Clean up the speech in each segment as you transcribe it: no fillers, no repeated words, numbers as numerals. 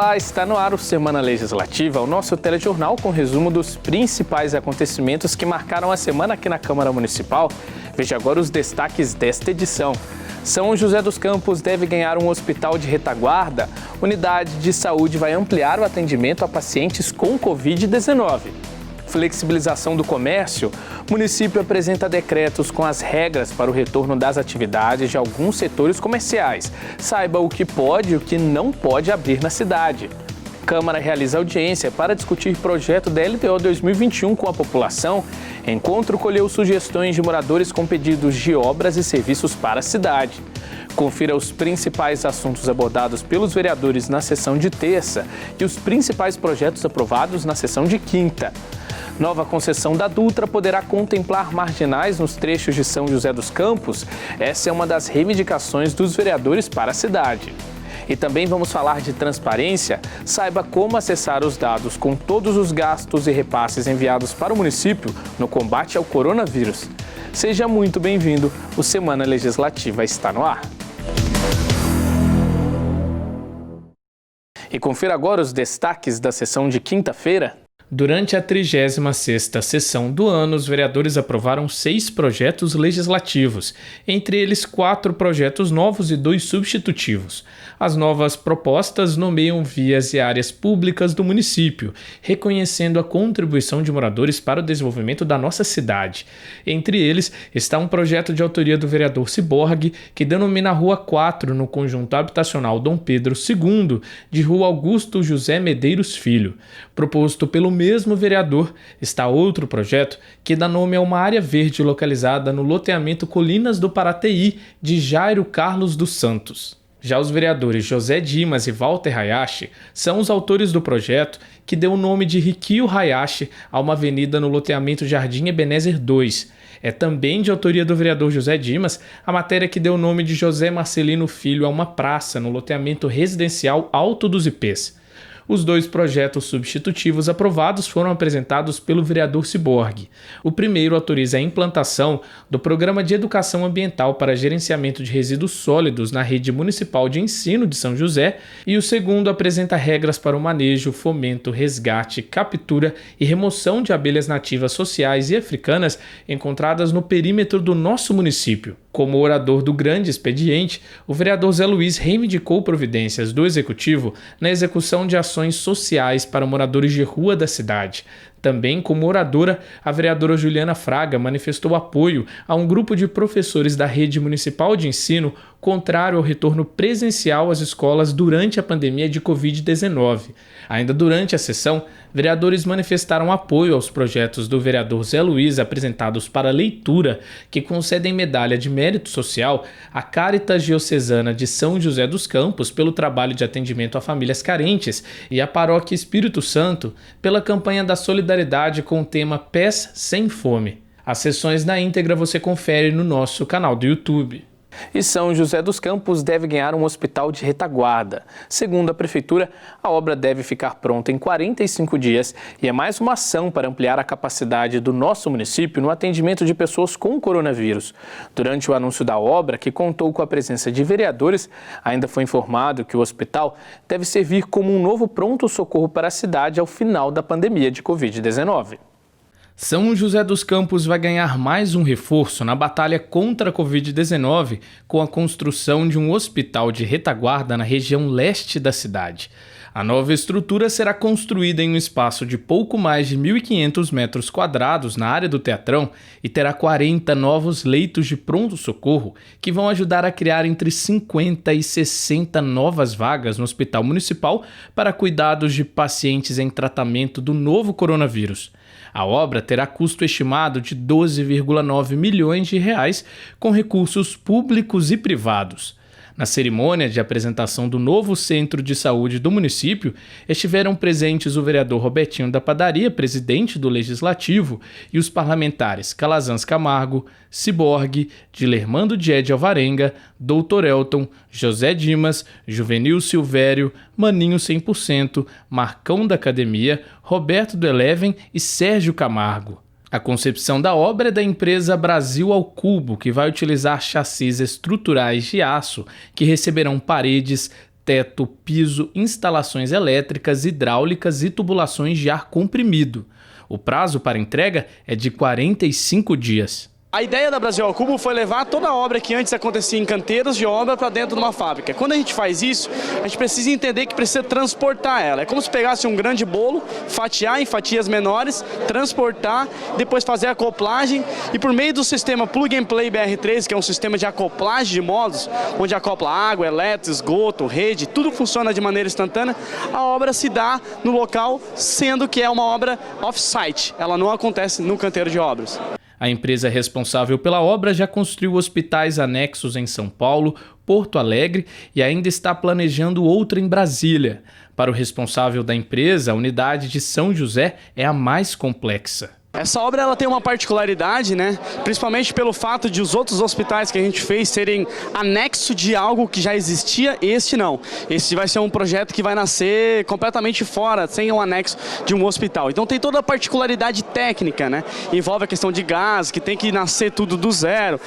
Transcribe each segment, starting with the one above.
Olá, está no ar o Semana Legislativa, o nosso telejornal com resumo dos principais acontecimentos que marcaram a semana aqui na Câmara Municipal. Veja agora os destaques desta edição. São José dos Campos deve ganhar um hospital de retaguarda. Unidade de saúde vai ampliar o atendimento a pacientes com Covid-19. Flexibilização do comércio. O município apresenta decretos com as regras para o retorno das atividades de alguns setores comerciais. Saiba o que pode e o que não pode abrir na cidade. Câmara realiza audiência para discutir projeto da LDO 2021 com a população. Encontro colheu sugestões de moradores com pedidos de obras e serviços para a cidade. Confira os principais assuntos abordados pelos vereadores na sessão de terça e os principais projetos aprovados na sessão de quinta. Nova concessão da Dutra poderá contemplar marginais nos trechos de São José dos Campos. Essa é uma das reivindicações dos vereadores para a cidade. E também vamos falar de transparência. Saiba como acessar os dados com todos os gastos e repasses enviados para o município no combate ao coronavírus. Seja muito bem-vindo. O Semana Legislativa está no ar. E confira agora os destaques da sessão de quinta-feira. Durante a 36ª sessão do ano, os vereadores aprovaram 6 projetos legislativos, entre eles 4 projetos novos e 2 substitutivos. As novas propostas nomeiam vias e áreas públicas do município, reconhecendo a contribuição de moradores para o desenvolvimento da nossa cidade. Entre eles está um projeto de autoria do vereador Ciborgue, que denomina a Rua 4, no conjunto habitacional Dom Pedro II, de Rua Augusto José Medeiros Filho. Proposto pelo mesmo vereador, está outro projeto que dá nome a uma área verde localizada no loteamento Colinas do Paraty, de Jairo Carlos dos Santos. Já os vereadores José Dimas e Walter Hayashi são os autores do projeto que deu o nome de Rikio Hayashi a uma avenida no loteamento Jardim Ebenezer II. É também de autoria do vereador José Dimas a matéria que deu o nome de José Marcelino Filho a uma praça no loteamento residencial Alto dos Ipês. Os 2 projetos substitutivos aprovados foram apresentados pelo vereador Ciborgue. O primeiro autoriza a implantação do Programa de Educação Ambiental para Gerenciamento de Resíduos Sólidos na Rede Municipal de Ensino de São José e o segundo apresenta regras para o manejo, fomento, resgate, captura e remoção de abelhas nativas sociais e africanas encontradas no perímetro do nosso município. Como orador do grande expediente, o vereador Zé Luiz reivindicou providências do Executivo na execução de ações sociais para moradores de rua da cidade. Também, como oradora, a vereadora Juliana Fraga manifestou apoio a um grupo de professores da Rede Municipal de Ensino contrário ao retorno presencial às escolas durante a pandemia de Covid-19. Ainda durante a sessão, vereadores manifestaram apoio aos projetos do vereador Zé Luiz apresentados para leitura, que concedem medalha de mérito social à Caritas Diocesana de São José dos Campos pelo trabalho de atendimento a famílias carentes e à Paróquia Espírito Santo pela campanha da solidariedade com o tema Pés Sem Fome. As sessões na íntegra você confere no nosso canal do YouTube. E São José dos Campos deve ganhar um hospital de retaguarda. Segundo a Prefeitura, a obra deve ficar pronta em 45 dias e é mais uma ação para ampliar a capacidade do nosso município no atendimento de pessoas com coronavírus. Durante o anúncio da obra, que contou com a presença de vereadores, ainda foi informado que o hospital deve servir como um novo pronto-socorro para a cidade ao final da pandemia de Covid-19. São José dos Campos vai ganhar mais um reforço na batalha contra a Covid-19 com a construção de um hospital de retaguarda na região leste da cidade. A nova estrutura será construída em um espaço de pouco mais de 1.500 metros quadrados na área do Teatrão e terá 40 novos leitos de pronto-socorro que vão ajudar a criar entre 50 e 60 novas vagas no Hospital Municipal para cuidados de pacientes em tratamento do novo coronavírus. A obra terá custo estimado de 12,9 milhões de reais com recursos públicos e privados. Na cerimônia de apresentação do novo centro de saúde do município, estiveram presentes o vereador Robertinho da Padaria, presidente do Legislativo, e os parlamentares Calazans Camargo, Ciborgue, Dilermando Diede Alvarenga, Doutor Elton, José Dimas, Juvenil Silvério, Maninho 100%, Marcão da Academia, Roberto do Eleven e Sérgio Camargo. A concepção da obra é da empresa Brasil ao Cubo, que vai utilizar chassis estruturais de aço que receberão paredes, teto, piso, instalações elétricas, hidráulicas e tubulações de ar comprimido. O prazo para entrega é de 45 dias. A ideia da Brasil ao Cubo foi levar toda a obra que antes acontecia em canteiros de obra para dentro de uma fábrica. Quando a gente faz isso, a gente precisa entender que precisa transportar ela. É como se pegasse um grande bolo, fatiar em fatias menores, transportar, depois fazer a acoplagem e por meio do sistema Plug and Play BR3, que é um sistema de acoplagem de módulos, onde acopla água, elétrico, esgoto, rede, tudo funciona de maneira instantânea, a obra se dá no local, sendo que é uma obra off-site. Ela não acontece no canteiro de obras. A empresa responsável pela obra já construiu hospitais anexos em São Paulo, Porto Alegre e ainda está planejando outra em Brasília. Para o responsável da empresa, a unidade de São José é a mais complexa. Essa obra ela tem uma particularidade, né? Principalmente pelo fato de os outros hospitais que a gente fez serem anexo de algo que já existia, este não. Este vai ser um projeto que vai nascer completamente fora, sem um anexo de um hospital. Então tem toda a particularidade técnica, né? Envolve a questão de gás, que tem que nascer tudo do zero,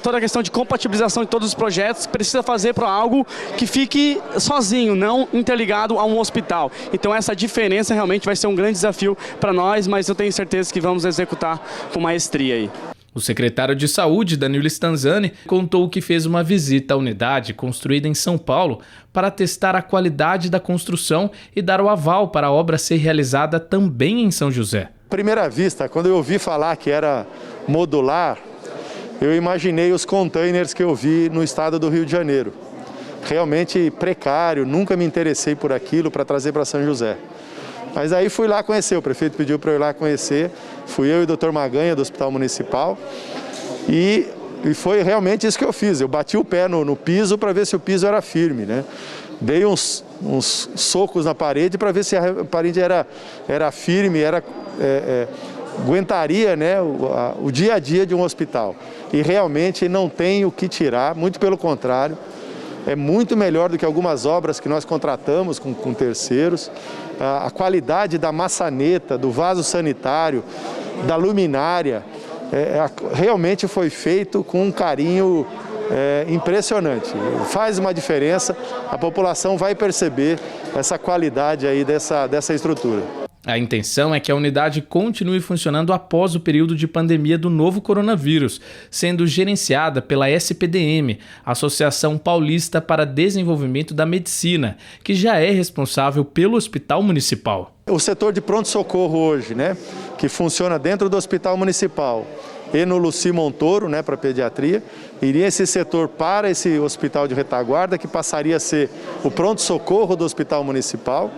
toda a questão de compatibilização de todos os projetos, precisa fazer para algo que fique sozinho, não interligado a um hospital. Então essa diferença realmente vai ser um grande desafio para nós, mas eu tenho certeza que vamos executar com maestria aí. O secretário de Saúde, Danilo Stanzani, contou que fez uma visita à unidade construída em São Paulo para testar a qualidade da construção e dar o aval para a obra ser realizada também em São José. À primeira vista, quando eu ouvi falar que era modular, eu imaginei os containers que eu vi no estado do Rio de Janeiro. Realmente precário, nunca me interessei por aquilo para trazer para São José. Mas aí fui lá conhecer, o prefeito pediu para eu ir lá conhecer, fui eu e o Dr. Maganha do Hospital Municipal e foi realmente isso que eu fiz, eu bati o pé no piso para ver se o piso era firme, né? Dei uns socos na parede para ver se a parede era firme, aguentaria, né, o dia a dia de um hospital. E realmente não tem o que tirar, muito pelo contrário. É muito melhor do que algumas obras que nós contratamos com terceiros. A qualidade da maçaneta, do vaso sanitário, da luminária, realmente foi feito com um carinho impressionante. Faz uma diferença, a população vai perceber essa qualidade aí dessa estrutura. A intenção é que a unidade continue funcionando após o período de pandemia do novo coronavírus, sendo gerenciada pela SPDM, Associação Paulista para Desenvolvimento da Medicina, que já é responsável pelo Hospital Municipal. O setor de pronto-socorro hoje, né, que funciona dentro do Hospital Municipal e no Luci Montoro, né, para pediatria, iria esse setor para esse hospital de retaguarda, que passaria a ser o pronto-socorro do Hospital Municipal,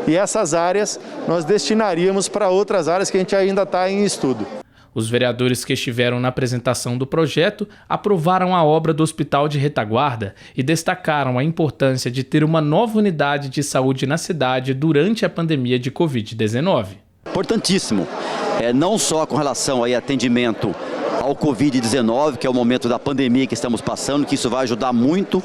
e essas áreas nós destinaríamos para outras áreas que a gente ainda está em estudo. Os vereadores que estiveram na apresentação do projeto aprovaram a obra do Hospital de Retaguarda e destacaram a importância de ter uma nova unidade de saúde na cidade durante a pandemia de Covid-19. Importantíssimo, não só com relação a atendimento ao Covid-19, que é o momento da pandemia que estamos passando, que isso vai ajudar muito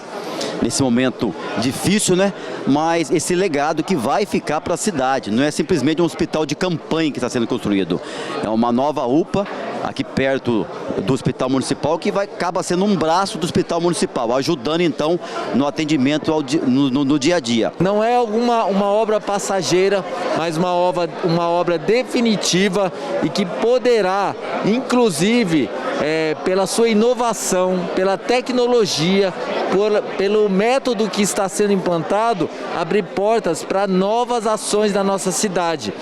nesse momento difícil, né? Mas esse legado que vai ficar para a cidade, não é simplesmente um hospital de campanha que está sendo construído, é uma nova UPA aqui perto do Hospital Municipal, que acaba sendo um braço do Hospital Municipal, ajudando então no atendimento no dia a dia. Não é uma obra passageira, mas uma obra definitiva e que poderá, inclusive, pela sua inovação, pela tecnologia, pelo método que está sendo implantado, abrir portas para novas ações da nossa cidade,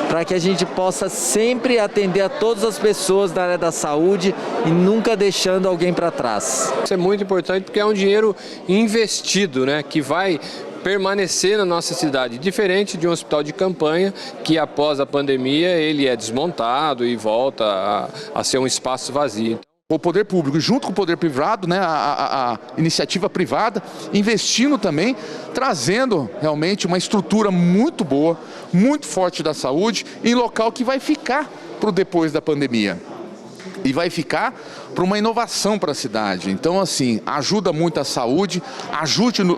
para que a gente possa sempre atender a todas as pessoas da área da saúde e nunca deixando alguém para trás. Isso é muito importante porque é um dinheiro investido, né, que vai permanecer na nossa cidade, diferente de um hospital de campanha que após a pandemia ele é desmontado e volta a ser um espaço vazio. O poder público, junto com o poder privado, né, a iniciativa privada, investindo também, trazendo realmente uma estrutura muito boa, muito forte da saúde, em local que vai ficar para o depois da pandemia. E vai ficar para uma inovação para a cidade. Então, assim, ajuda muito a saúde,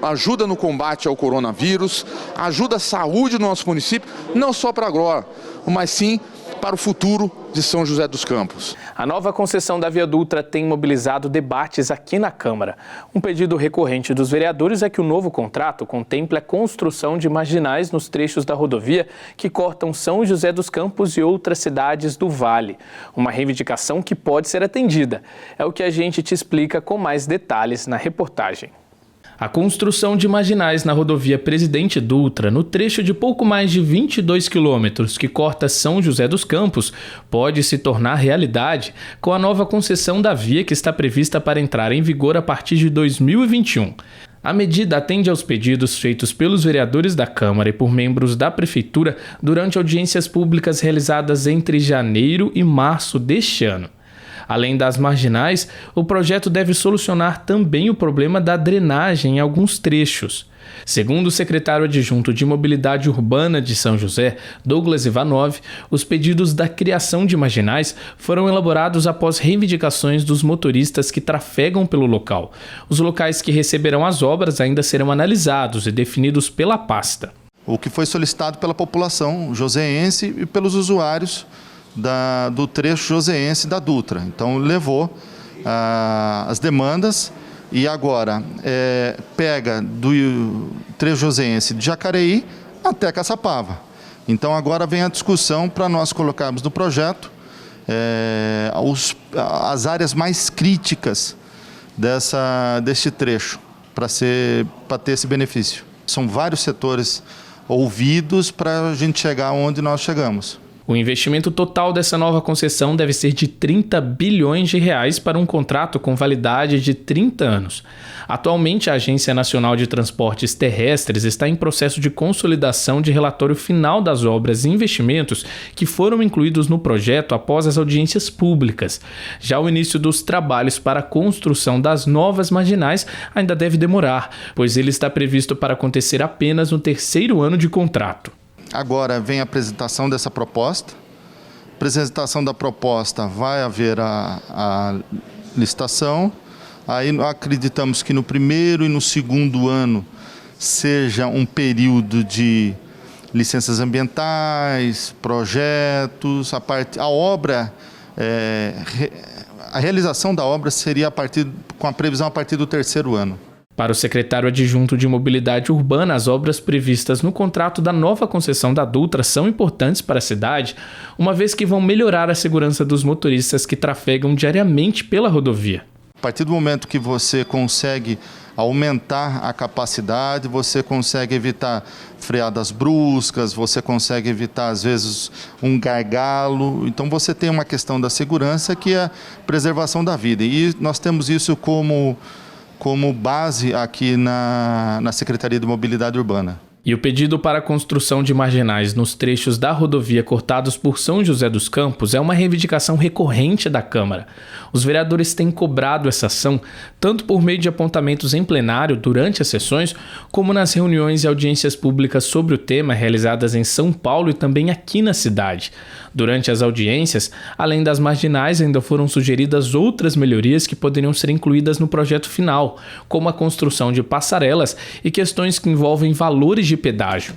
ajuda no combate ao coronavírus, ajuda a saúde do nosso município, não só para agora, mas sim para o futuro de São José dos Campos. A nova concessão da Via Dutra tem mobilizado debates aqui na Câmara. Um pedido recorrente dos vereadores é que o novo contrato contemple a construção de marginais nos trechos da rodovia que cortam São José dos Campos e outras cidades do Vale. Uma reivindicação que pode ser atendida. É o que a gente te explica com mais detalhes na reportagem. A construção de marginais na rodovia Presidente Dutra, no trecho de pouco mais de 22 quilômetros que corta São José dos Campos, pode se tornar realidade com a nova concessão da via que está prevista para entrar em vigor a partir de 2021. A medida atende aos pedidos feitos pelos vereadores da Câmara e por membros da Prefeitura durante audiências públicas realizadas entre janeiro e março deste ano. Além das marginais, o projeto deve solucionar também o problema da drenagem em alguns trechos. Segundo o secretário adjunto de Mobilidade Urbana de São José, Douglas Ivanov, os pedidos da criação de marginais foram elaborados após reivindicações dos motoristas que trafegam pelo local. Os locais que receberão as obras ainda serão analisados e definidos pela pasta. O que foi solicitado pela população joseense e pelos usuários do trecho joseense da Dutra. Então levou as demandas e agora pega do trecho joseense de Jacareí até Caçapava. Então agora vem a discussão para nós colocarmos no projeto as áreas mais críticas deste trecho para ter esse benefício. São vários setores ouvidos para a gente chegar onde nós chegamos. O investimento total dessa nova concessão deve ser de 30 bilhões de reais para um contrato com validade de 30 anos. Atualmente, a Agência Nacional de Transportes Terrestres está em processo de consolidação de relatório final das obras e investimentos que foram incluídos no projeto após as audiências públicas. Já o início dos trabalhos para a construção das novas marginais ainda deve demorar, pois ele está previsto para acontecer apenas no terceiro ano de contrato. Agora vem a apresentação dessa proposta. Apresentação da proposta, vai haver a licitação. Aí acreditamos que no primeiro e no segundo ano seja um período de licenças ambientais, projetos. A realização da obra seria com a previsão a partir do terceiro ano. Para o secretário adjunto de Mobilidade Urbana, as obras previstas no contrato da nova concessão da Dutra são importantes para a cidade, uma vez que vão melhorar a segurança dos motoristas que trafegam diariamente pela rodovia. A partir do momento que você consegue aumentar a capacidade, você consegue evitar freadas bruscas, você consegue evitar, às vezes, um gargalo. Então, você tem uma questão da segurança que é a preservação da vida. E nós temos isso como base aqui na Secretaria de Mobilidade Urbana. E o pedido para a construção de marginais nos trechos da rodovia cortados por São José dos Campos é uma reivindicação recorrente da Câmara. Os vereadores têm cobrado essa ação tanto por meio de apontamentos em plenário durante as sessões, como nas reuniões e audiências públicas sobre o tema realizadas em São Paulo e também aqui na cidade. Durante as audiências, além das marginais, ainda foram sugeridas outras melhorias que poderiam ser incluídas no projeto final, como a construção de passarelas e questões que envolvem valores de pedágio.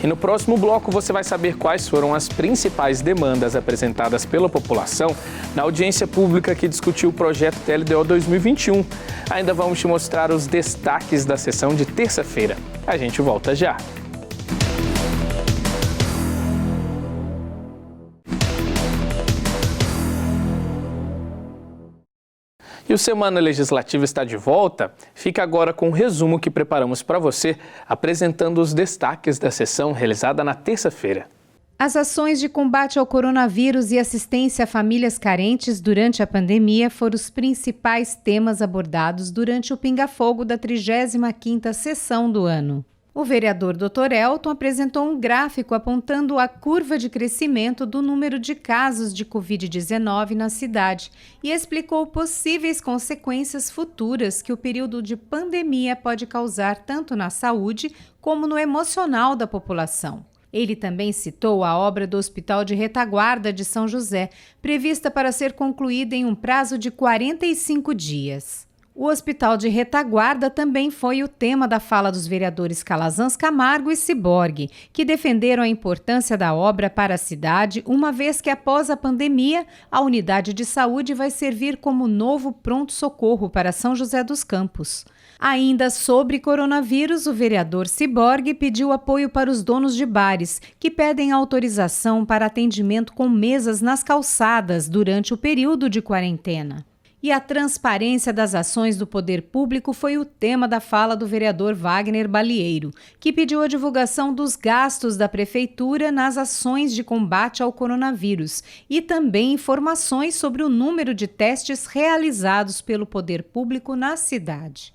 E no próximo bloco você vai saber quais foram as principais demandas apresentadas pela população na audiência pública que discutiu o projeto TLDO 2021. Ainda vamos te mostrar os destaques da sessão de terça-feira. A gente volta já. E o Semana Legislativa está de volta. Fica agora com o resumo que preparamos para você, apresentando os destaques da sessão realizada na terça-feira. As ações de combate ao coronavírus e assistência a famílias carentes durante a pandemia foram os principais temas abordados durante o pinga-fogo da 35ª sessão do ano. O vereador Dr. Elton apresentou um gráfico apontando a curva de crescimento do número de casos de Covid-19 na cidade e explicou possíveis consequências futuras que o período de pandemia pode causar tanto na saúde como no emocional da população. Ele também citou a obra do Hospital de Retaguarda de São José, prevista para ser concluída em um prazo de 45 dias. O Hospital de Retaguarda também foi o tema da fala dos vereadores Calazans Camargo e Ciborgue, que defenderam a importância da obra para a cidade, uma vez que após a pandemia, a unidade de saúde vai servir como novo pronto-socorro para São José dos Campos. Ainda sobre coronavírus, o vereador Ciborgue pediu apoio para os donos de bares, que pedem autorização para atendimento com mesas nas calçadas durante o período de quarentena. E a transparência das ações do poder público foi o tema da fala do vereador Wagner Balieiro, que pediu a divulgação dos gastos da prefeitura nas ações de combate ao coronavírus e também informações sobre o número de testes realizados pelo poder público na cidade.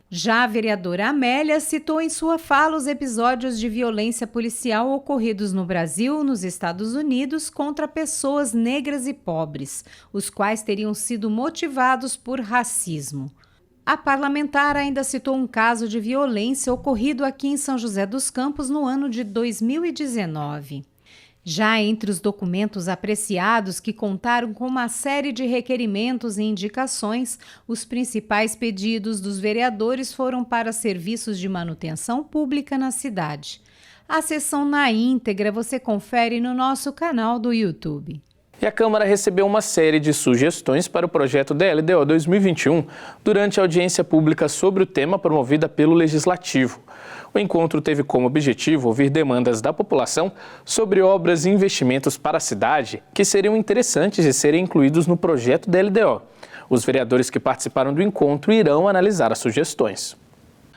Já a vereadora Amélia citou em sua fala os episódios de violência policial ocorridos no Brasil, nos Estados Unidos, contra pessoas negras e pobres, os quais teriam sido motivados por racismo. A parlamentar ainda citou um caso de violência ocorrido aqui em São José dos Campos no ano de 2019. Já entre os documentos apreciados, que contaram com uma série de requerimentos e indicações, os principais pedidos dos vereadores foram para serviços de manutenção pública na cidade. A sessão na íntegra você confere no nosso canal do YouTube. E a Câmara recebeu uma série de sugestões para o projeto da LDO 2021 durante a audiência pública sobre o tema promovida pelo Legislativo. O encontro teve como objetivo ouvir demandas da população sobre obras e investimentos para a cidade que seriam interessantes de serem incluídos no projeto da LDO. Os vereadores que participaram do encontro irão analisar as sugestões.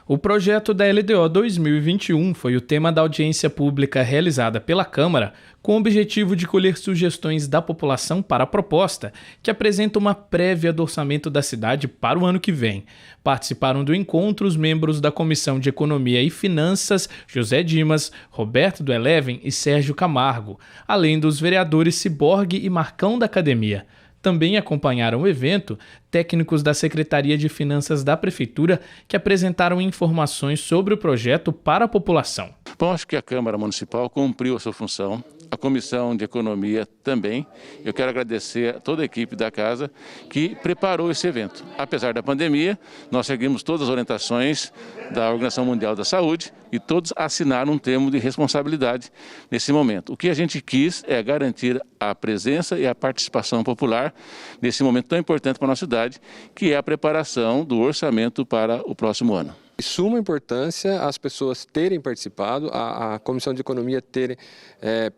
O projeto da LDO 2021 foi o tema da audiência pública realizada pela Câmara, com o objetivo de colher sugestões da população para a proposta, que apresenta uma prévia do orçamento da cidade para o ano que vem. Participaram do encontro os membros da Comissão de Economia e Finanças, José Dimas, Roberto do Eleven e Sérgio Camargo, além dos vereadores Ciborgue e Marcão da Academia. Também acompanharam o evento técnicos da Secretaria de Finanças da Prefeitura que apresentaram informações sobre o projeto para a população. Bom, acho que a Câmara Municipal cumpriu a sua função, a Comissão de Economia também. Eu quero agradecer a toda a equipe da casa que preparou esse evento. Apesar da pandemia, nós seguimos todas as orientações da Organização Mundial da Saúde e todos assinaram um termo de responsabilidade nesse momento. O que a gente quis é garantir a presença e a participação popular nesse momento tão importante para a nossa cidade, que é a preparação do orçamento para o próximo ano. De suma importância as pessoas terem participado, a Comissão de Economia ter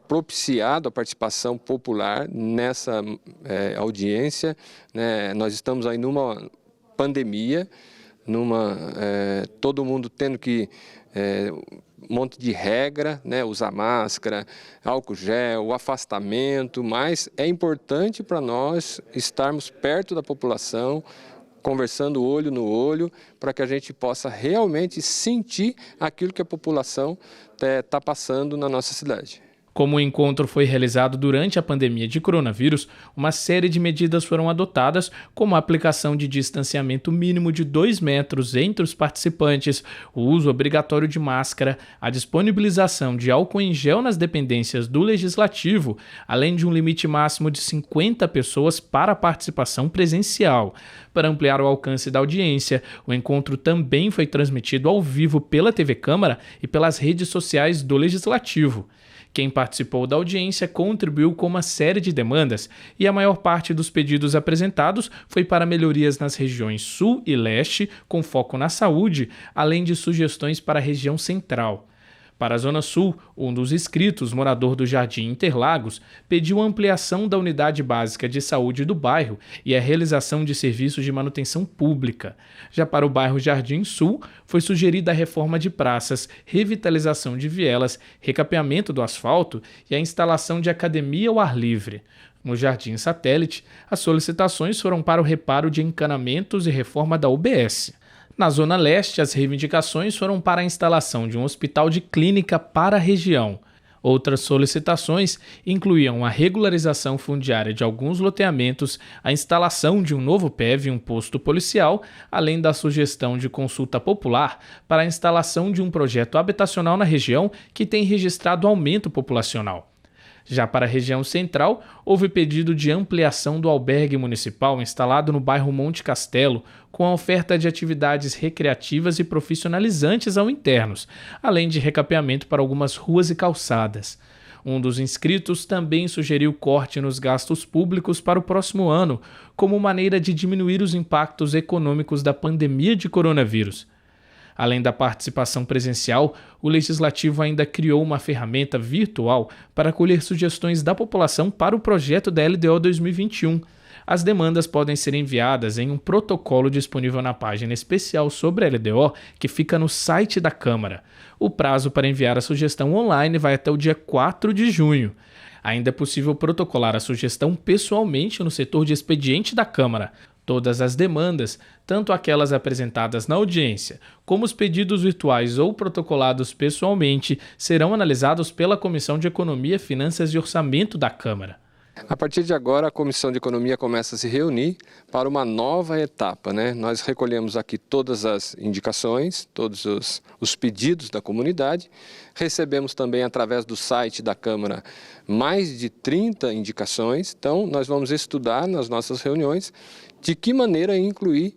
propiciado a participação popular nessa audiência, né? Nós estamos aí numa pandemia, todo mundo tendo que um monte de regra, né? Usar máscara, álcool gel, o afastamento, mas é importante para nós estarmos perto da população, conversando olho no olho, para que a gente possa realmente sentir aquilo que a população está passando na nossa cidade. Como o encontro foi realizado durante a pandemia de coronavírus, uma série de medidas foram adotadas, como a aplicação de distanciamento mínimo de 2 metros entre os participantes, o uso obrigatório de máscara, a disponibilização de álcool em gel nas dependências do Legislativo, além de um limite máximo de 50 pessoas para a participação presencial. Para ampliar o alcance da audiência, o encontro também foi transmitido ao vivo pela TV Câmara e pelas redes sociais do Legislativo. Quem participou da audiência contribuiu com uma série de demandas e a maior parte dos pedidos apresentados foi para melhorias nas regiões Sul e Leste, com foco na saúde, além de sugestões para a região Central. Para a Zona Sul, um dos inscritos, morador do Jardim Interlagos, pediu a ampliação da unidade básica de saúde do bairro e a realização de serviços de manutenção pública. Já para o bairro Jardim Sul, foi sugerida a reforma de praças, revitalização de vielas, recapeamento do asfalto e a instalação de academia ao ar livre. No Jardim Satélite, as solicitações foram para o reparo de encanamentos e reforma da UBS. Na Zona Leste, as reivindicações foram para a instalação de um hospital de clínica para a região. Outras solicitações incluíam a regularização fundiária de alguns loteamentos, a instalação de um novo PEV e um posto policial, além da sugestão de consulta popular para a instalação de um projeto habitacional na região que tem registrado aumento populacional. Já para a região central, houve pedido de ampliação do albergue municipal instalado no bairro Monte Castelo, com a oferta de atividades recreativas e profissionalizantes ao internos, além de recapeamento para algumas ruas e calçadas. Um dos inscritos também sugeriu corte nos gastos públicos para o próximo ano, como maneira de diminuir os impactos econômicos da pandemia de coronavírus. Além da participação presencial, o Legislativo ainda criou uma ferramenta virtual para colher sugestões da população para o projeto da LDO 2021. As demandas podem ser enviadas em um protocolo disponível na página especial sobre a LDO, que fica no site da Câmara. O prazo para enviar a sugestão online vai até o dia 4 de junho. Ainda é possível protocolar a sugestão pessoalmente no setor de expediente da Câmara. Todas as demandas, tanto aquelas apresentadas na audiência, como os pedidos virtuais ou protocolados pessoalmente, serão analisados pela Comissão de Economia, Finanças e Orçamento da Câmara. A partir de agora, a Comissão de Economia começa a se reunir para uma nova etapa, né? Nós recolhemos aqui todas as indicações, todos os pedidos da comunidade. Recebemos também, através do site da Câmara, mais de 30 indicações. Então, nós vamos estudar nas nossas reuniões de que maneira incluir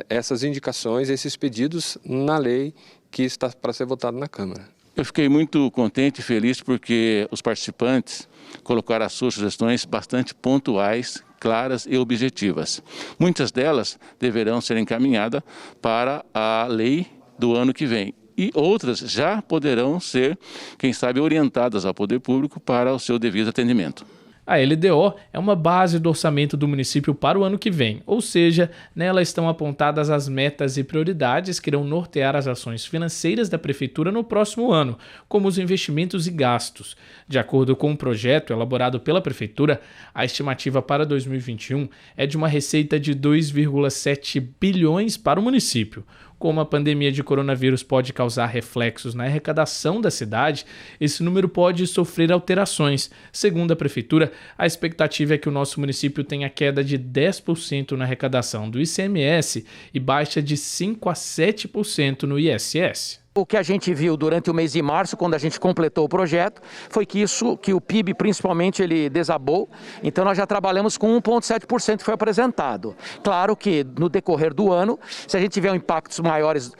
essas indicações, esses pedidos na lei que está para ser votada na Câmara. Eu fiquei muito contente e feliz porque os participantes colocaram as suas sugestões bastante pontuais, claras e objetivas. Muitas delas deverão ser encaminhadas para a lei do ano que vem. E outras já poderão ser, quem sabe, orientadas ao poder público para o seu devido atendimento. A LDO é uma base do orçamento do município para o ano que vem, ou seja, nela estão apontadas as metas e prioridades que irão nortear as ações financeiras da Prefeitura no próximo ano, como os investimentos e gastos. De acordo com o projeto elaborado pela Prefeitura, a estimativa para 2021 é de uma receita de 2,7 bilhões para o município. Como a pandemia de coronavírus pode causar reflexos na arrecadação da cidade, esse número pode sofrer alterações. Segundo a Prefeitura, a expectativa é que o nosso município tenha queda de 10% na arrecadação do ICMS e baixa de 5% a 7% no ISS. O que a gente viu durante o mês de março, quando a gente completou o projeto, foi que o PIB principalmente ele desabou, então nós já trabalhamos com 1,7% que foi apresentado. Claro que no decorrer do ano, se a gente tiver impactos maiores,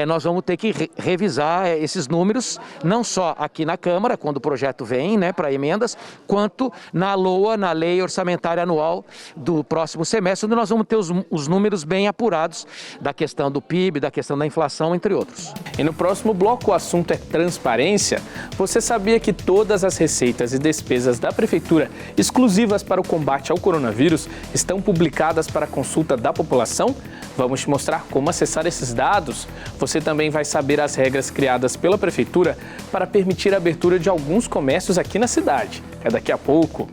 nós vamos ter que revisar esses números, não só aqui na Câmara, quando o projeto vem para emendas, quanto na LOA, na Lei Orçamentária Anual do próximo semestre, onde nós vamos ter os números bem apurados da questão do PIB, da questão da inflação, entre outros. E no próximo bloco o assunto é transparência. Você sabia que todas as receitas e despesas da Prefeitura exclusivas para o combate ao coronavírus estão publicadas para consulta da população? Vamos te mostrar como acessar esses dados. Você também vai saber as regras criadas pela Prefeitura para permitir a abertura de alguns comércios aqui na cidade. É daqui a pouco.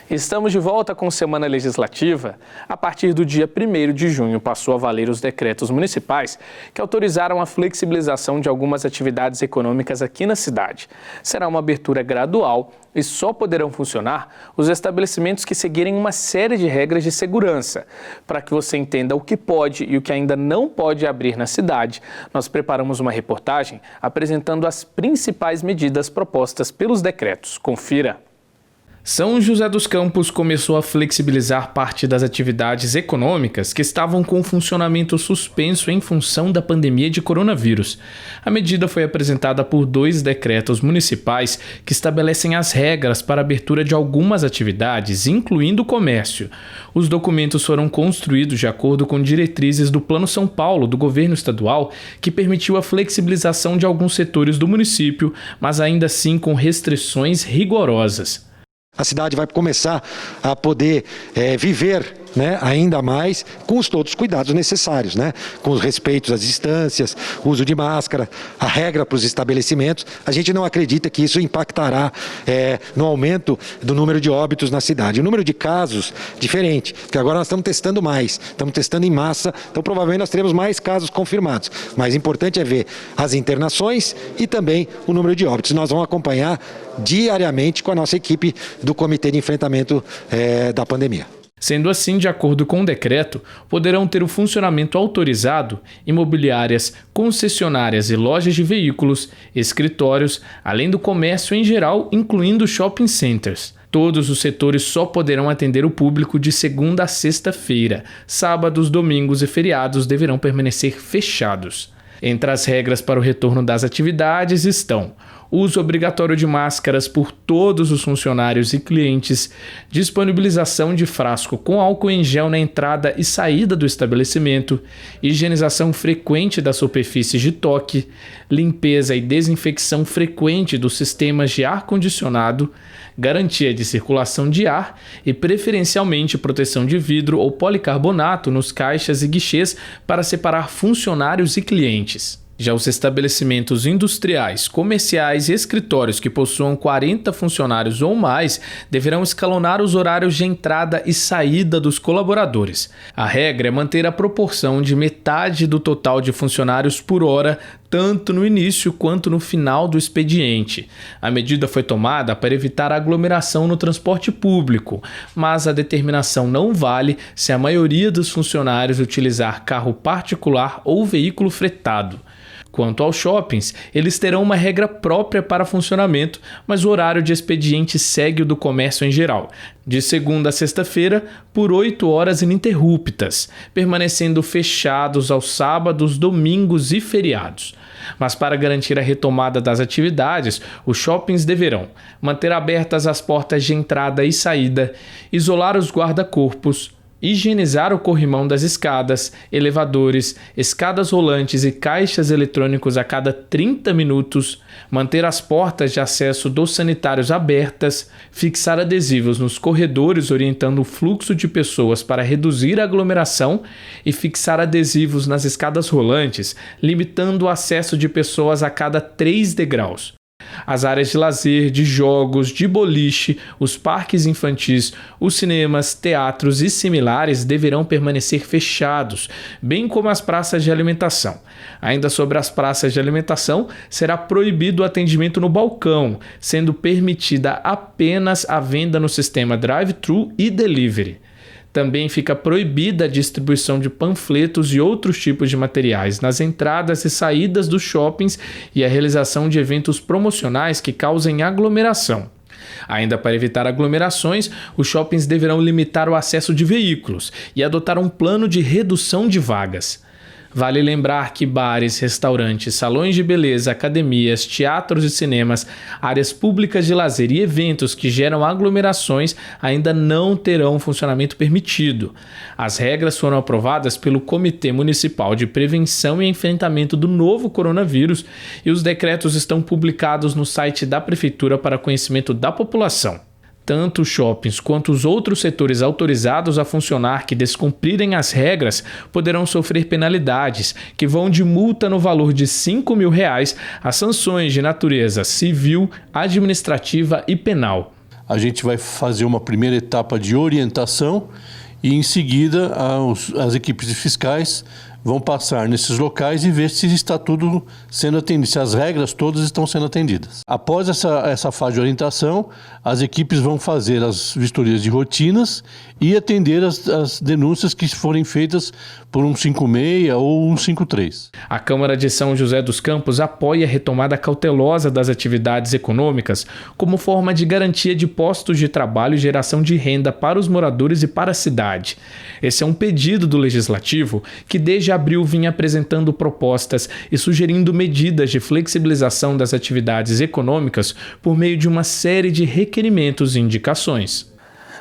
Estamos de volta com Semana Legislativa. A partir do dia 1º de junho passou a valer os decretos municipais que autorizaram a flexibilização de algumas atividades econômicas aqui na cidade. Será uma abertura gradual e só poderão funcionar os estabelecimentos que seguirem uma série de regras de segurança. Para que você entenda o que pode e o que ainda não pode abrir na cidade, nós preparamos uma reportagem apresentando as principais medidas propostas pelos decretos. Confira! São José dos Campos começou a flexibilizar parte das atividades econômicas que estavam com funcionamento suspenso em função da pandemia de coronavírus. A medida foi apresentada por 2 decretos municipais que estabelecem as regras para a abertura de algumas atividades, incluindo o comércio. Os documentos foram construídos de acordo com diretrizes do Plano São Paulo, do governo estadual, que permitiu a flexibilização de alguns setores do município, mas ainda assim com restrições rigorosas. A cidade vai começar a poder viver ainda mais com todos os cuidados necessários, com os respeitos às distâncias, uso de máscara, a regra para os estabelecimentos. A gente não acredita que isso impactará no aumento do número de óbitos na cidade. O número de casos, diferente, porque agora nós estamos testando mais, estamos testando em massa, então provavelmente nós teremos mais casos confirmados. Mas o importante é ver as internações e também o número de óbitos. Nós vamos acompanhar diariamente com a nossa equipe do Comitê de Enfrentamento da Pandemia. Sendo assim, de acordo com o decreto, poderão ter o funcionamento autorizado imobiliárias, concessionárias e lojas de veículos, escritórios, além do comércio em geral, incluindo shopping centers. Todos os setores só poderão atender o público de segunda a sexta-feira. Sábados, domingos e feriados deverão permanecer fechados. Entre as regras para o retorno das atividades estão: uso obrigatório de máscaras por todos os funcionários e clientes, disponibilização de frasco com álcool em gel na entrada e saída do estabelecimento, higienização frequente das superfícies de toque, limpeza e desinfecção frequente dos sistemas de ar-condicionado, garantia de circulação de ar e, preferencialmente, proteção de vidro ou policarbonato nos caixas e guichês para separar funcionários e clientes. Já os estabelecimentos industriais, comerciais e escritórios que possuam 40 funcionários ou mais deverão escalonar os horários de entrada e saída dos colaboradores. A regra é manter a proporção de metade do total de funcionários por hora, tanto no início quanto no final do expediente. A medida foi tomada para evitar aglomeração no transporte público, mas a determinação não vale se a maioria dos funcionários utilizar carro particular ou veículo fretado. Quanto aos shoppings, eles terão uma regra própria para funcionamento, mas o horário de expediente segue o do comércio em geral, de segunda a sexta-feira, por 8 horas ininterruptas, permanecendo fechados aos sábados, domingos e feriados. Mas para garantir a retomada das atividades, os shoppings deverão manter abertas as portas de entrada e saída, isolar os guarda-corpos, higienizar o corrimão das escadas, elevadores, escadas rolantes e caixas eletrônicos a cada 30 minutos, manter as portas de acesso dos sanitários abertas, fixar adesivos nos corredores orientando o fluxo de pessoas para reduzir a aglomeração e fixar adesivos nas escadas rolantes, limitando o acesso de pessoas a cada 3 degraus. As áreas de lazer, de jogos, de boliche, os parques infantis, os cinemas, teatros e similares deverão permanecer fechados, bem como as praças de alimentação. Ainda sobre as praças de alimentação, será proibido o atendimento no balcão, sendo permitida apenas a venda no sistema drive-thru e delivery. Também fica proibida a distribuição de panfletos e outros tipos de materiais nas entradas e saídas dos shoppings e a realização de eventos promocionais que causem aglomeração. Ainda para evitar aglomerações, os shoppings deverão limitar o acesso de veículos e adotar um plano de redução de vagas. Vale lembrar que bares, restaurantes, salões de beleza, academias, teatros e cinemas, áreas públicas de lazer e eventos que geram aglomerações ainda não terão funcionamento permitido. As regras foram aprovadas pelo Comitê Municipal de Prevenção e Enfrentamento do Novo Coronavírus e os decretos estão publicados no site da Prefeitura para conhecimento da população. Tanto os shoppings quanto os outros setores autorizados a funcionar que descumprirem as regras poderão sofrer penalidades, que vão de multa no valor de R$ 5.000 a sanções de natureza civil, administrativa e penal. A gente vai fazer uma primeira etapa de orientação e, em seguida, as equipes fiscais vão passar nesses locais e ver se está tudo sendo atendido, se as regras todas estão sendo atendidas. Após essa fase de orientação, as equipes vão fazer as vistorias de rotinas e atender as denúncias que forem feitas por 156 ou 153. A Câmara de São José dos Campos apoia a retomada cautelosa das atividades econômicas como forma de garantia de postos de trabalho e geração de renda para os moradores e para a cidade. Esse é um pedido do Legislativo que desde abril vinha apresentando propostas e sugerindo medidas de flexibilização das atividades econômicas por meio de uma série de requerimentos e indicações.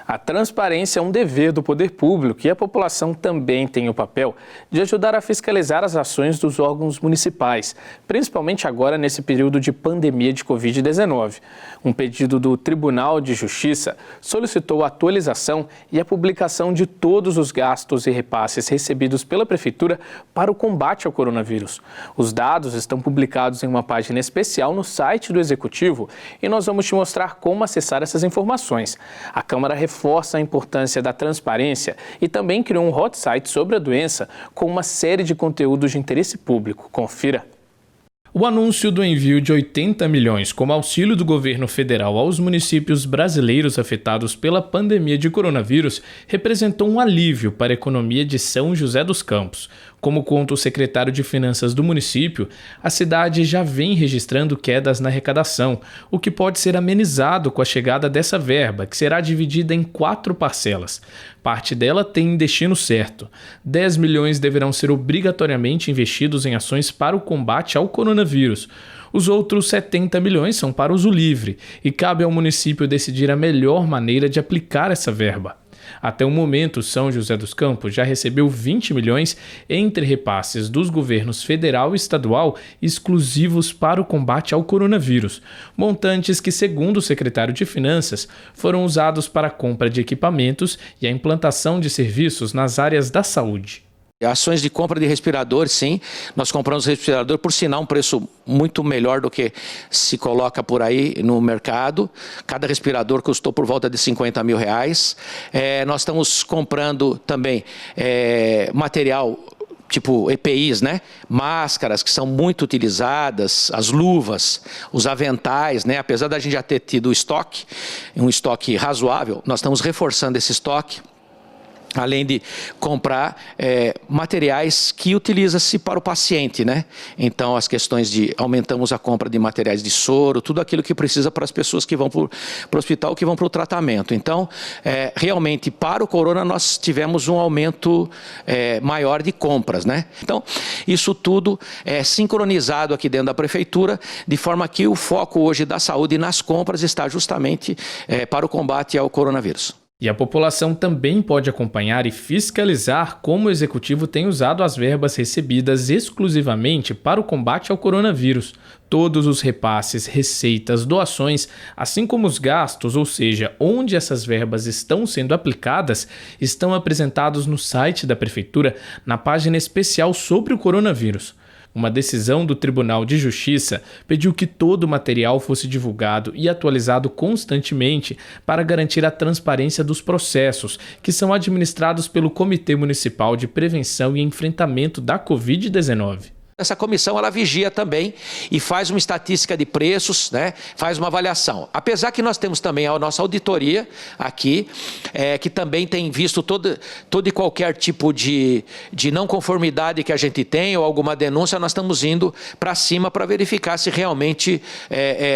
A transparência é um dever do poder público e a população também tem o papel de ajudar a fiscalizar as ações dos órgãos municipais, principalmente agora nesse período de pandemia de Covid-19. Um pedido do Tribunal de Justiça solicitou a atualização e a publicação de todos os gastos e repasses recebidos pela Prefeitura para o combate ao coronavírus. Os dados estão publicados em uma página especial no site do Executivo e nós vamos te mostrar como acessar essas informações. A Câmara reforça a importância da transparência e também criou um hot site sobre a doença com uma série de conteúdos de interesse público. Confira. O anúncio do envio de 80 milhões como auxílio do governo federal aos municípios brasileiros afetados pela pandemia de coronavírus representou um alívio para a economia de São José dos Campos. Como conta o secretário de Finanças do município, a cidade já vem registrando quedas na arrecadação, o que pode ser amenizado com a chegada dessa verba, que será dividida em 4 parcelas. Parte dela tem destino certo. 10 milhões deverão ser obrigatoriamente investidos em ações para o combate ao coronavírus. Os outros 70 milhões são para uso livre e cabe ao município decidir a melhor maneira de aplicar essa verba. Até o momento, São José dos Campos já recebeu 20 milhões entre repasses dos governos federal e estadual exclusivos para o combate ao coronavírus, montantes que, segundo o secretário de Finanças, foram usados para a compra de equipamentos e a implantação de serviços nas áreas da saúde. Ações de compra de respirador, sim. Nós compramos respirador, por sinal, um preço muito melhor do que se coloca por aí no mercado. Cada respirador custou por volta de R$50 mil. Nós estamos comprando também material tipo EPIs, né? Máscaras que são muito utilizadas, as luvas, os aventais, né? Apesar da gente já ter tido um estoque razoável, nós estamos reforçando esse estoque. Além de comprar materiais que utiliza-se para o paciente, né? Então, as questões aumentamos a compra de materiais de soro, tudo aquilo que precisa para as pessoas que vão para o hospital, que vão para o tratamento. Então, realmente, para o corona, nós tivemos um aumento maior de compras, né? Então, isso tudo é sincronizado aqui dentro da prefeitura, de forma que o foco hoje da saúde nas compras está justamente para o combate ao coronavírus. E a população também pode acompanhar e fiscalizar como o executivo tem usado as verbas recebidas exclusivamente para o combate ao coronavírus. Todos os repasses, receitas, doações, assim como os gastos, ou seja, onde essas verbas estão sendo aplicadas, estão apresentados no site da Prefeitura, na página especial sobre o coronavírus. Uma decisão do Tribunal de Justiça pediu que todo o material fosse divulgado e atualizado constantemente para garantir a transparência dos processos, que são administrados pelo Comitê Municipal de Prevenção e Enfrentamento da Covid-19. Essa comissão, ela vigia também e faz uma estatística de preços, né? Faz uma avaliação. Apesar que nós temos também a nossa auditoria aqui, que também tem visto todo e qualquer tipo de não conformidade que a gente tem ou alguma denúncia, nós estamos indo para cima para verificar se realmente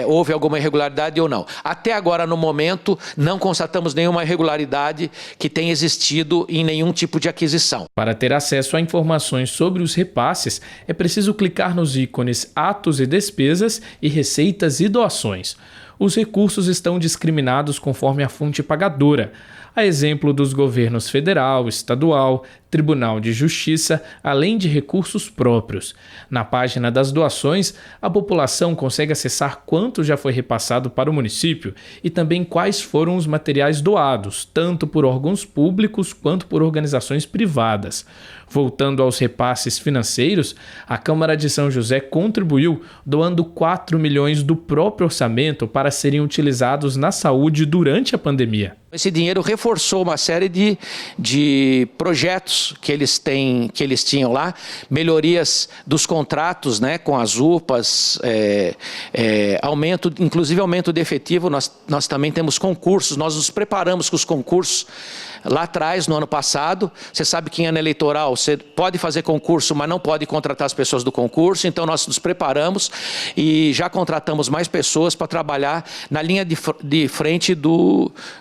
houve alguma irregularidade ou não. Até agora, no momento, não constatamos nenhuma irregularidade que tenha existido em nenhum tipo de aquisição. Para ter acesso a informações sobre os repasses, é preciso clicar nos ícones Atos e Despesas e Receitas e Doações. Os recursos estão discriminados conforme a fonte pagadora, a exemplo dos governos federal, estadual, Tribunal de Justiça, além de recursos próprios. Na página das doações, a população consegue acessar quanto já foi repassado para o município e também quais foram os materiais doados, tanto por órgãos públicos quanto por organizações privadas. Voltando aos repasses financeiros, a Câmara de São José contribuiu doando 4 milhões do próprio orçamento para serem utilizados na saúde durante a pandemia. Esse dinheiro reforçou uma série de projetos que eles tinham lá, melhorias dos contratos, né, com as UPAs, inclusive aumento de efetivo. Nós também temos concursos, nós nos preparamos com os concursos lá atrás, no ano passado. Você sabe que em ano eleitoral você pode fazer concurso, mas não pode contratar as pessoas do concurso, então nós nos preparamos e já contratamos mais pessoas para trabalhar na linha de frente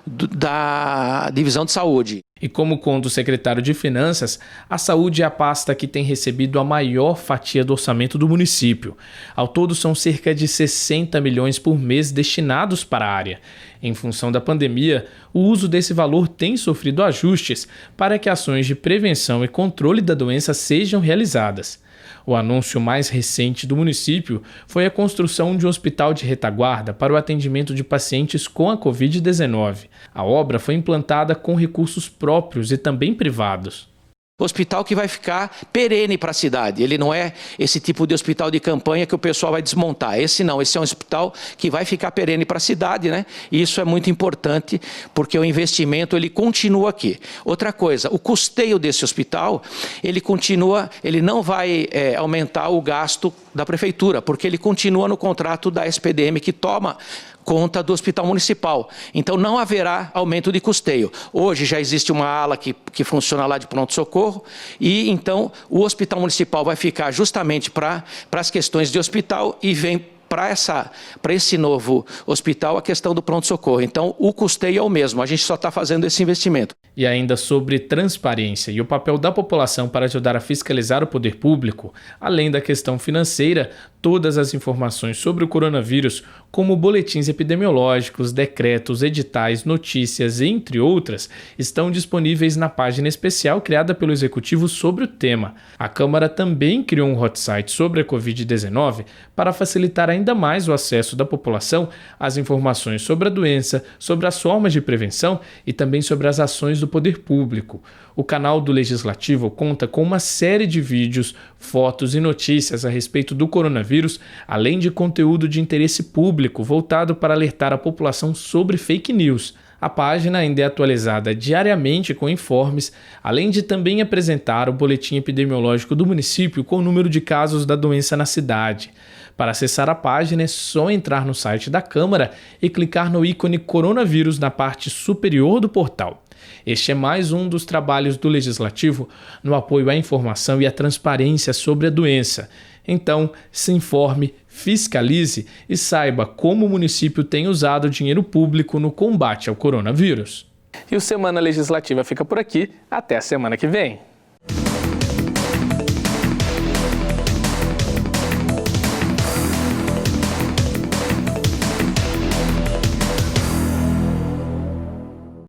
da divisão de saúde. E como conta o secretário de Finanças, a saúde é a pasta que tem recebido a maior fatia do orçamento do município. Ao todo, são cerca de 60 milhões por mês destinados para a área. Em função da pandemia, o uso desse valor tem sofrido ajustes para que ações de prevenção e controle da doença sejam realizadas. O anúncio mais recente do município foi a construção de um hospital de retaguarda para o atendimento de pacientes com a Covid-19. A obra foi implantada com recursos próprios e também privados. Hospital que vai ficar perene para a cidade. Ele não é esse tipo de hospital de campanha que o pessoal vai desmontar. Esse não, esse é um hospital que vai ficar perene para a cidade, né? E isso é muito importante porque o investimento ele continua aqui. Outra coisa, o custeio desse hospital, ele continua, ele não vai aumentar o gasto da prefeitura, porque ele continua no contrato da SPDM que toma conta do Hospital Municipal. Então não haverá aumento de custeio. Hoje já existe uma ala que funciona lá de pronto-socorro e então o Hospital Municipal vai ficar justamente para as questões de hospital e vem para esse novo hospital a questão do pronto-socorro. Então o custeio é o mesmo, a gente só está fazendo esse investimento. E ainda sobre transparência e o papel da população para ajudar a fiscalizar o poder público, além da questão financeira, todas as informações sobre o coronavírus, como boletins epidemiológicos, decretos, editais, notícias, entre outras, estão disponíveis na página especial criada pelo Executivo sobre o tema. A Câmara também criou um hot site sobre a Covid-19 para facilitar ainda mais o acesso da população às informações sobre a doença, sobre as formas de prevenção e também sobre as ações do poder público. O canal do Legislativo conta com uma série de vídeos, fotos e notícias a respeito do coronavírus, além de conteúdo de interesse público voltado para alertar a população sobre fake news. A página ainda é atualizada diariamente com informes, além de também apresentar o boletim epidemiológico do município com o número de casos da doença na cidade. Para acessar a página é só entrar no site da Câmara e clicar no ícone coronavírus na parte superior do portal. Este é mais um dos trabalhos do Legislativo no apoio à informação e à transparência sobre a doença. Então, se informe, fiscalize e saiba como o município tem usado o dinheiro público no combate ao coronavírus. E o Semana Legislativa fica por aqui. Até a semana que vem.